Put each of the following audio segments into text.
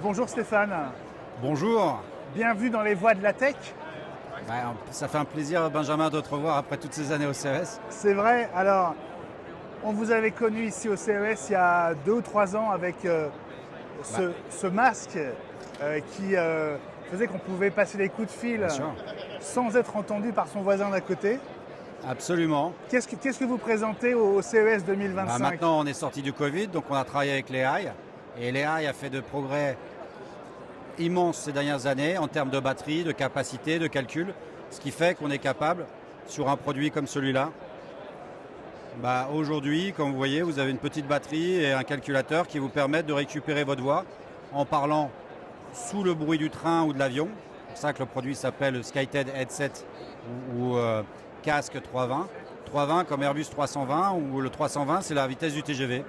Bonjour Stéphane, Bonjour. bienvenue dans les voies de la tech. Ça fait un plaisir, Benjamin, de te revoir après toutes ces années au CES. C'est vrai, alors on vous avait connu ici au CES il y a 2 ou 3 ans avec ce masque qui faisait qu'on pouvait passer des coups de fil Bien sûr. sans être entendu par son voisin d'à côté. Absolument. Qu'est-ce que vous présentez au CES 2025? Maintenant, on est sorti du Covid, donc on a travaillé avec l'AI. Et l'AI a fait de progrès immenses ces dernières années en termes de batterie, de capacité, de calcul. Ce qui fait qu'on est capable, sur un produit comme celui-là, aujourd'hui, comme vous voyez, vous avez une petite batterie et un calculateur qui vous permettent de récupérer votre voix en parlant sous le bruit du train ou de l'avion. C'est pour ça que le produit s'appelle SkyTed Headset ou casque 320. 320 comme Airbus 320 ou le 320, c'est la vitesse du TGV.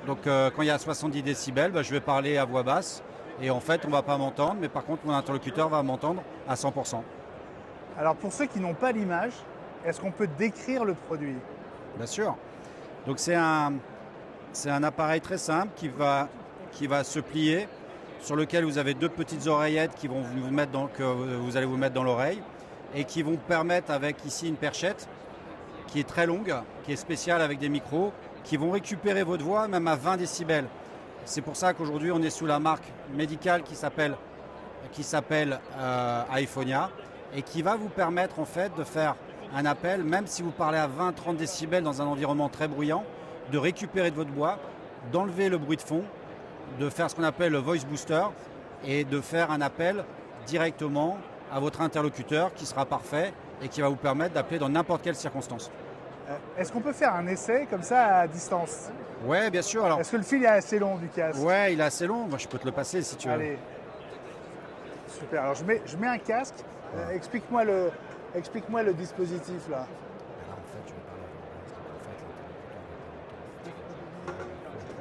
Donc quand il y a 70 décibels, je vais parler à voix basse et en fait on ne va pas m'entendre, mais par contre mon interlocuteur va m'entendre à 100%. Alors pour ceux qui n'ont pas l'image, est-ce qu'on peut décrire le produit? Bien sûr. Donc c'est un appareil très simple qui va se plier, sur lequel vous avez 2 petites oreillettes qui vont que vous allez vous mettre dans l'oreille et qui vont permettre, avec ici une perchette qui est très longue, qui est spéciale avec des micros, qui vont récupérer votre voix même à 20 décibels. C'est pour ça qu'aujourd'hui on est sous la marque médicale qui s'appelle iPhonia et qui va vous permettre en fait de faire un appel, même si vous parlez à 20-30 décibels dans un environnement très bruyant, de récupérer de votre voix, d'enlever le bruit de fond, de faire ce qu'on appelle le voice booster et de faire un appel directement à votre interlocuteur qui sera parfait et qui va vous permettre d'appeler dans n'importe quelle circonstance. Est-ce qu'on peut faire un essai comme ça à distance? Ouais, bien sûr. Alors, Est-ce que le fil est assez long du casque? ouais, il est assez long. Moi, je peux te le passer si tu veux. Allez, super. Alors je mets un casque. Explique-moi le dispositif là. Là, en fait, je vais parler à voix basse. Donc, en fait, l'interlocuteur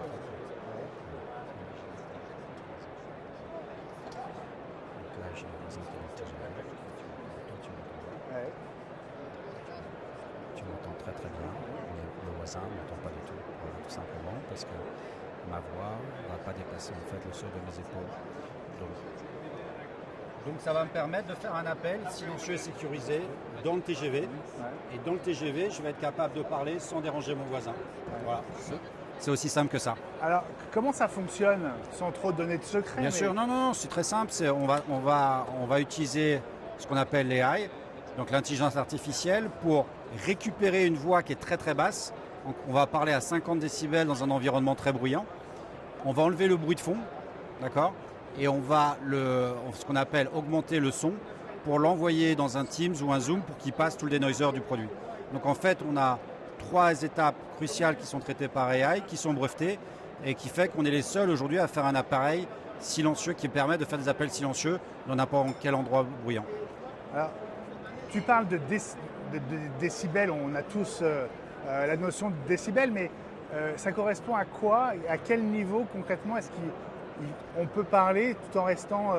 va donc là, j'ai les interlocuteurs. Toi, tu m'entends. Ouais. Tu m'entends très très bien, mais le voisin ne m'entend pas du tout. Voilà, tout simplement parce que ma voix ne va pas dépasser en fait le seuil de mes épaules. Donc ça va me permettre de faire un appel silencieux et sécurisé dans le TGV. Et dans le TGV, je vais être capable de parler sans déranger mon voisin. Voilà. C'est aussi simple que ça. Alors comment ça fonctionne sans trop donner de secrets? Bien sûr, non, c'est très simple. On va utiliser ce qu'on appelle l'AI, donc l'intelligence artificielle, pour récupérer une voix qui est très très basse. Donc, on va parler à 50 décibels dans un environnement très bruyant. On va enlever le bruit de fond, d'accord? Et on va ce qu'on appelle augmenter le son pour l'envoyer dans un Teams ou un Zoom pour qu'il passe tout le denoiser du produit. Donc en fait, on a 3 étapes cruciales qui sont traitées par AI, qui sont brevetées et qui fait qu'on est les seuls aujourd'hui à faire un appareil silencieux qui permet de faire des appels silencieux dans n'importe quel endroit bruyant. Alors, tu parles de décibels, on a tous la notion de décibels, mais ça correspond à quoi? À quel niveau concrètement est-ce qu'on peut parler tout en restant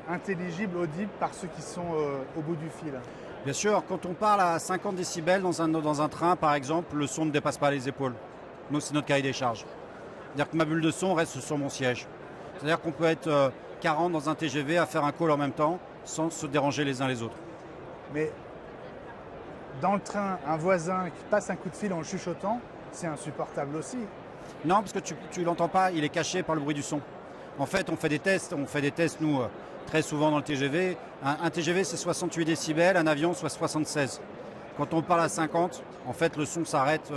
intelligible, audible par ceux qui sont au bout du fil? Bien sûr, quand on parle à 50 décibels dans un train, par exemple, le son ne dépasse pas les épaules. Nous, c'est notre cahier des charges. C'est-à-dire que ma bulle de son reste sur mon siège. C'est-à-dire qu'on peut être 40 dans un TGV à faire un call en même temps sans se déranger les uns les autres. Mais dans le train, un voisin qui passe un coup de fil en chuchotant, c'est insupportable aussi. Non, parce que tu ne l'entends pas, il est caché par le bruit du son. En fait, on fait des tests, nous, très souvent dans le TGV. Un TGV, c'est 68 décibels, un avion, soit 76. Quand on parle à 50, en fait, le son s'arrête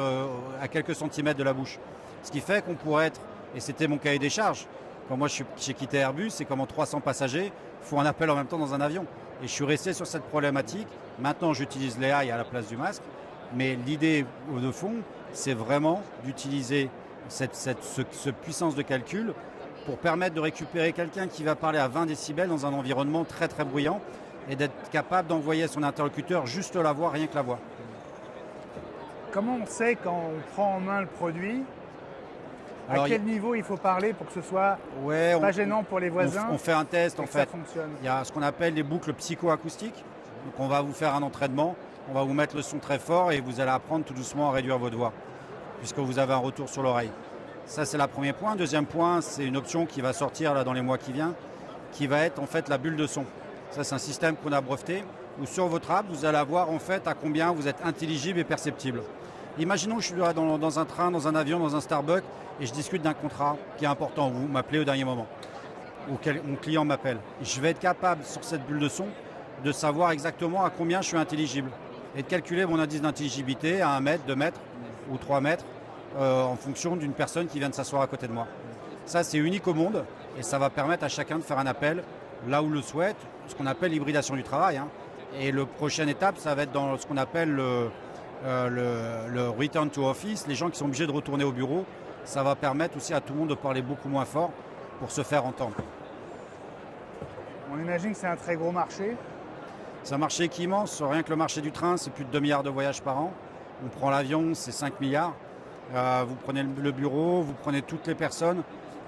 à quelques centimètres de la bouche. Ce qui fait qu'on pourrait être, et c'était mon cahier des charges, quand moi j'ai quitté Airbus, c'est comme en 300 passagers, il faut un appel en même temps dans un avion. Et je suis resté sur cette problématique. Maintenant, j'utilise l'AI à la place du masque. Mais l'idée de fond, c'est vraiment d'utiliser cette puissance de calcul pour permettre de récupérer quelqu'un qui va parler à 20 décibels dans un environnement très très bruyant et d'être capable d'envoyer à son interlocuteur juste la voix, rien que la voix. Comment on sait quand on prend en main le produit Alors, à quel niveau il faut parler pour que ce soit pas gênant pour les voisins? On fait un test en et que fait. ça fonctionne. Il y a ce qu'on appelle les boucles psychoacoustiques. Donc on va vous faire un entraînement, on va vous mettre le son très fort et vous allez apprendre tout doucement à réduire votre voix puisque vous avez un retour sur l'oreille. Ça, c'est le premier point. Deuxième point, c'est une option qui va sortir là, dans les mois qui viennent, qui va être en fait la bulle de son. Ça, c'est un système qu'on a breveté, où sur votre app, vous allez avoir en fait à combien vous êtes intelligible et perceptible. Imaginons que je suis là dans un train, dans un avion, dans un Starbucks, et je discute d'un contrat qui est important. Vous m'appelez au dernier moment, ou mon client m'appelle. Je vais être capable, sur cette bulle de son, de savoir exactement à combien je suis intelligible et de calculer mon indice d'intelligibilité à 1 mètre, 2 mètres ou 3 mètres en fonction d'une personne qui vient de s'asseoir à côté de moi. Ça, c'est unique au monde et ça va permettre à chacun de faire un appel là où le souhaite, ce qu'on appelle l'hybridation du travail. Et la prochaine étape, ça va être dans ce qu'on appelle le return to office, les gens qui sont obligés de retourner au bureau. Ça va permettre aussi à tout le monde de parler beaucoup moins fort pour se faire entendre. On imagine que c'est un très gros marché. C'est un marché qui est immense. Rien que le marché du train, c'est plus de 2 milliards de voyages par an. On prend l'avion, c'est 5 milliards. Vous prenez le bureau, vous prenez toutes les personnes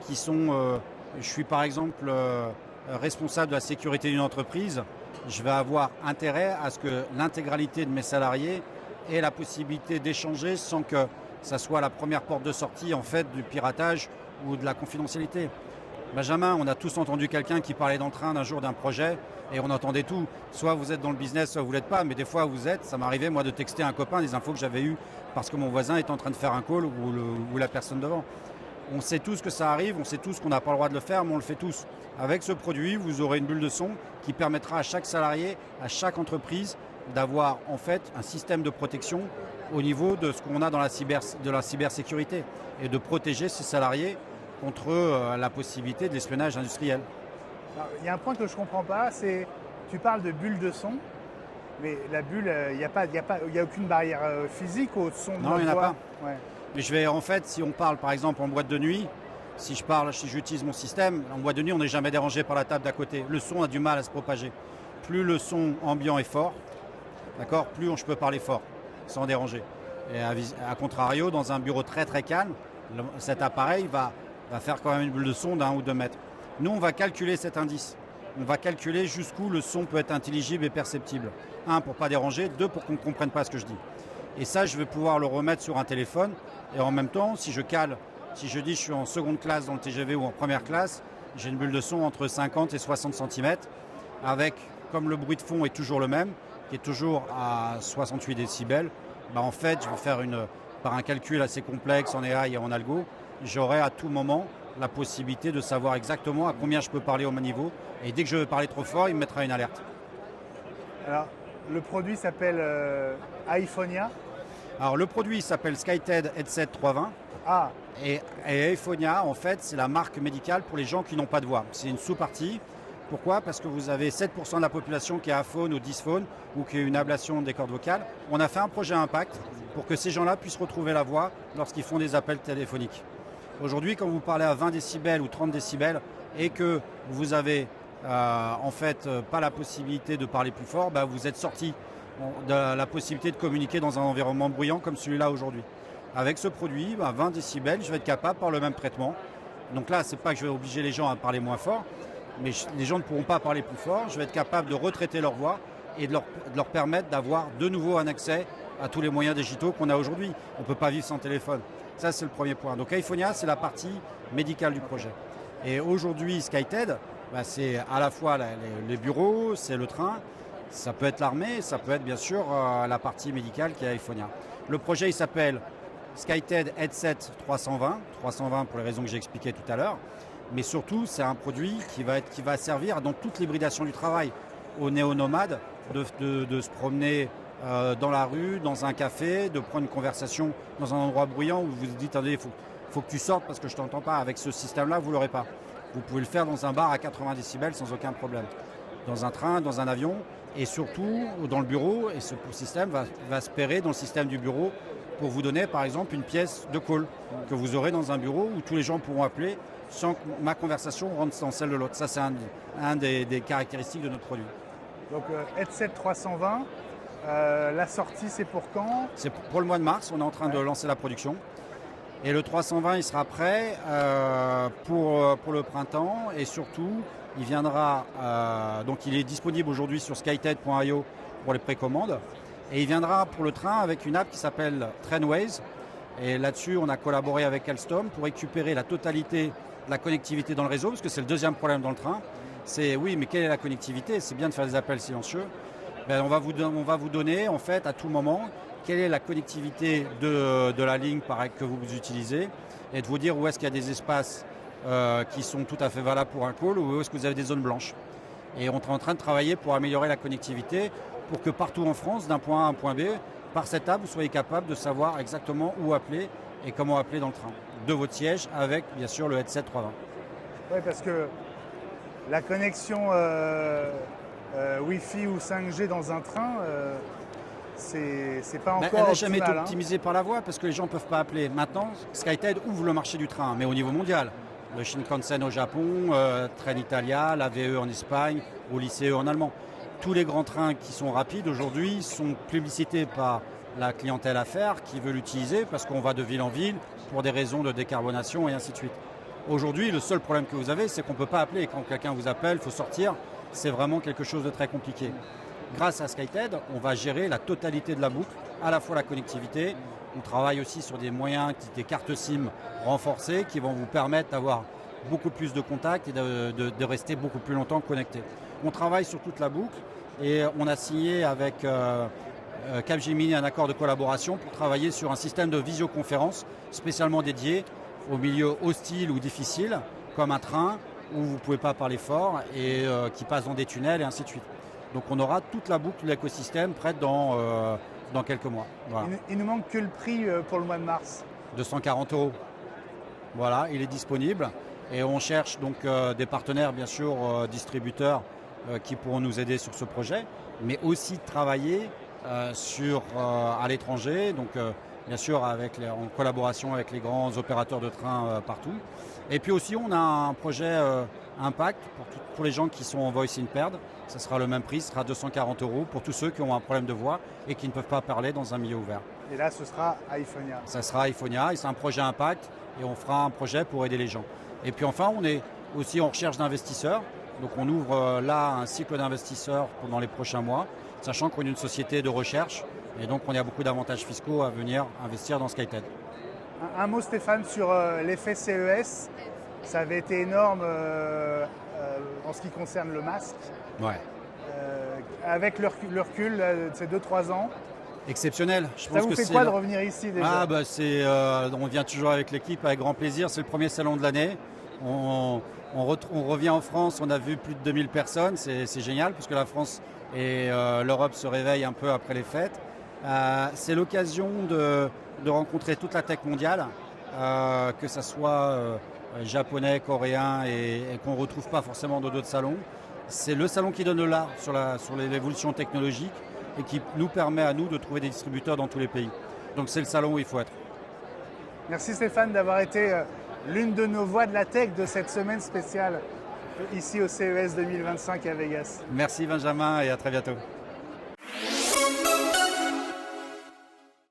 qui sont... je suis par exemple responsable de la sécurité d'une entreprise. Je vais avoir intérêt à ce que l'intégralité de mes salariés ait la possibilité d'échanger sans que ça soit la première porte de sortie en fait du piratage ou de la confidentialité. Benjamin, on a tous entendu quelqu'un qui parlait dans le train d'un jour d'un projet et on entendait tout. Soit vous êtes dans le business, soit vous ne l'êtes pas, mais des fois vous êtes. Ça m'arrivait moi de texter à un copain des infos que j'avais eues parce que mon voisin est en train de faire un call ou la personne devant. On sait tous que ça arrive, on sait tous qu'on n'a pas le droit de le faire, mais on le fait tous. Avec ce produit, vous aurez une bulle de son qui permettra à chaque salarié, à chaque entreprise, d'avoir en fait un système de protection au niveau de ce qu'on a dans la cybersécurité et de protéger ses salariés contre la possibilité de l'espionnage industriel. Alors, il y a un point que je ne comprends pas, c'est tu parles de bulle de son, mais la bulle, il n'y a aucune barrière physique au son de Non, il n'y en a pas. Ouais. Mais je vais en fait, si on parle par exemple en boîte de nuit, si j'utilise mon système, en boîte de nuit, on n'est jamais dérangé par la table d'à côté. Le son a du mal à se propager. Plus le son ambiant est fort, d'accord, plus je peux parler fort, sans déranger. Et à contrario, dans un bureau très très calme, cet appareil va faire quand même une bulle de son d'1 ou 2 mètres. Nous, on va calculer cet indice. On va calculer jusqu'où le son peut être intelligible et perceptible. 1, pour ne pas déranger. 2, pour qu'on ne comprenne pas ce que je dis. Et ça, je vais pouvoir le remettre sur un téléphone. Et en même temps, si je dis je suis en seconde classe dans le TGV ou en première classe, j'ai une bulle de son entre 50 et 60 cm avec, comme le bruit de fond est toujours le même, qui est toujours à 68 décibels, en fait, je vais faire par un calcul assez complexe en AI et en algo, j'aurai à tout moment la possibilité de savoir exactement à combien je peux parler au niveau. Et dès que je veux parler trop fort, il me mettra une alerte. Alors, le produit s'appelle iPhonia. Alors, le produit s'appelle SkyTed Headset 320. Ah. Et iPhonia, en fait, c'est la marque médicale pour les gens qui n'ont pas de voix. C'est une sous-partie. Pourquoi ? Parce que vous avez 7% de la population qui a aphone ou dysphone ou qui a une ablation des cordes vocales. On a fait un projet impact pour que ces gens-là puissent retrouver la voix lorsqu'ils font des appels téléphoniques. Aujourd'hui, quand vous parlez à 20 décibels ou 30 décibels et que vous avez en fait pas la possibilité de parler plus fort, vous êtes sorti de la possibilité de communiquer dans un environnement bruyant comme celui-là aujourd'hui. Avec ce produit, 20 décibels, je vais être capable par le même traitement. Donc là, c'est pas que je vais obliger les gens à parler moins fort, mais les gens ne pourront pas parler plus fort. Je vais être capable de retraiter leur voix et de leur permettre d'avoir de nouveau un accès à tous les moyens digitaux qu'on a aujourd'hui. On ne peut pas vivre sans téléphone. Ça, c'est le premier point. Donc iPhonia, c'est la partie médicale du projet. Et aujourd'hui, SkyTed, c'est à la fois les bureaux, c'est le train, ça peut être l'armée, ça peut être bien sûr la partie médicale qui est iPhonia. Le projet, il s'appelle SkyTed Headset 320, 320 pour les raisons que j'ai expliquées tout à l'heure. Mais surtout, c'est un produit qui va servir dans toute l'hybridation du travail, aux néo-nomades, de se promener dans la rue, dans un café, de prendre une conversation dans un endroit bruyant où vous vous dites, attendez, il faut que tu sortes parce que je ne t'entends pas. Avec ce système-là, vous ne l'aurez pas. Vous pouvez le faire dans un bar à 80 décibels sans aucun problème. Dans un train, dans un avion et surtout dans le bureau. Et ce système va se pairer dans le système du bureau pour vous donner par exemple une pièce de call que vous aurez dans un bureau où tous les gens pourront appeler sans que ma conversation rentre dans celle de l'autre. Ça, c'est un des caractéristiques de notre produit. Donc Headset 320, la sortie, c'est pour quand ? C'est pour le mois de mars, on est en train de lancer la production. Et le 320, il sera prêt pour le printemps. Et surtout, il viendra, donc il est disponible aujourd'hui sur skyted.io pour les précommandes. Et il viendra pour le train avec une app qui s'appelle Trainways, Et là-dessus, on a collaboré avec Alstom pour récupérer la totalité de la connectivité dans le réseau, parce que c'est le deuxième problème dans le train. C'est oui, mais quelle est la connectivité? C'est bien de faire des appels silencieux. Ben, on va vous donner en fait à tout moment quelle est la connectivité de la ligne que vous utilisez et de vous dire où est-ce qu'il y a des espaces qui sont tout à fait valables pour un call ou où est-ce que vous avez des zones blanches. Et on est en train de travailler pour améliorer la connectivité pour que partout en France, d'un point A à un point B, par cette app, vous soyez capable de savoir exactement où appeler et comment appeler dans le train. De votre siège avec bien sûr le headset 320. Oui, parce que la connexion Wi-Fi ou 5G dans un train, c'est pas encore elle n'a jamais été optimal, optimisée par la voie parce que les gens ne peuvent pas appeler. Maintenant, SkyTed ouvre le marché du train, mais au niveau mondial. Le Shinkansen au Japon, Trenitalia, l'AVE en Espagne, ou l'ICE en allemand. Tous les grands trains qui sont rapides aujourd'hui sont publicités par la clientèle affaires qui veut l'utiliser parce qu'on va de ville en ville pour des raisons de décarbonation et ainsi de suite. Aujourd'hui, le seul problème que vous avez, c'est qu'on ne peut pas appeler. Quand quelqu'un vous appelle, il faut sortir. C'est vraiment quelque chose de très compliqué. Grâce à SkyTed, on va gérer la totalité de la boucle, à la fois la connectivité. On travaille aussi sur des moyens, des cartes SIM renforcées qui vont vous permettre d'avoir beaucoup plus de contacts et de rester beaucoup plus longtemps connecté. On travaille sur toute la boucle et on a signé avec Capgemini un accord de collaboration pour travailler sur un système de visioconférence spécialement dédié aux milieux hostiles ou difficiles, comme un train où vous ne pouvez pas parler fort et qui passe dans des tunnels et ainsi de suite. Donc on aura toute la boucle de l'écosystème prête dans quelques mois. Voilà. Il nous manque que le prix pour le mois de mars. 240 €. Voilà, il est disponible et on cherche donc des partenaires, bien sûr, distributeurs qui pourront nous aider sur ce projet, mais aussi travailler à l'étranger, donc bien sûr en collaboration avec les grands opérateurs de train partout. Et puis aussi on a un projet Impact pour les gens qui sont en voice impaired. Ça sera le même prix, ce sera 240 € pour tous ceux qui ont un problème de voix et qui ne peuvent pas parler dans un milieu ouvert. Et là, ce sera iPhonia. Ça sera iPhonia et c'est un projet Impact et on fera un projet pour aider les gens. Et puis enfin, on est aussi en recherche d'investisseurs. Donc on ouvre là un cycle d'investisseurs pendant les prochains mois, sachant qu'on est une société de recherche et donc on a beaucoup d'avantages fiscaux à venir investir dans SkyTed. Un mot, Stéphane, sur l'effet CES. Ça avait été énorme en ce qui concerne le masque. Ouais. Avec le recul de ces 2-3 ans. Exceptionnel. Ça vous fait quoi de revenir ici déjà? On vient toujours avec l'équipe avec grand plaisir. C'est le premier salon de l'année. On revient en France, on a vu plus de 2000 personnes. C'est génial parce que la France et l'Europe se réveillent un peu après les fêtes. C'est l'occasion de rencontrer toute la tech mondiale, que ce soit japonais, coréen et qu'on ne retrouve pas forcément dans d'autres salons. C'est le salon qui donne le là sur l'évolution technologique et qui nous permet à nous de trouver des distributeurs dans tous les pays. Donc c'est le salon où il faut être. Merci Stéphane d'avoir été l'une de nos voix de la tech de cette semaine spéciale ici au CES 2025 à Vegas. Merci Benjamin et à très bientôt.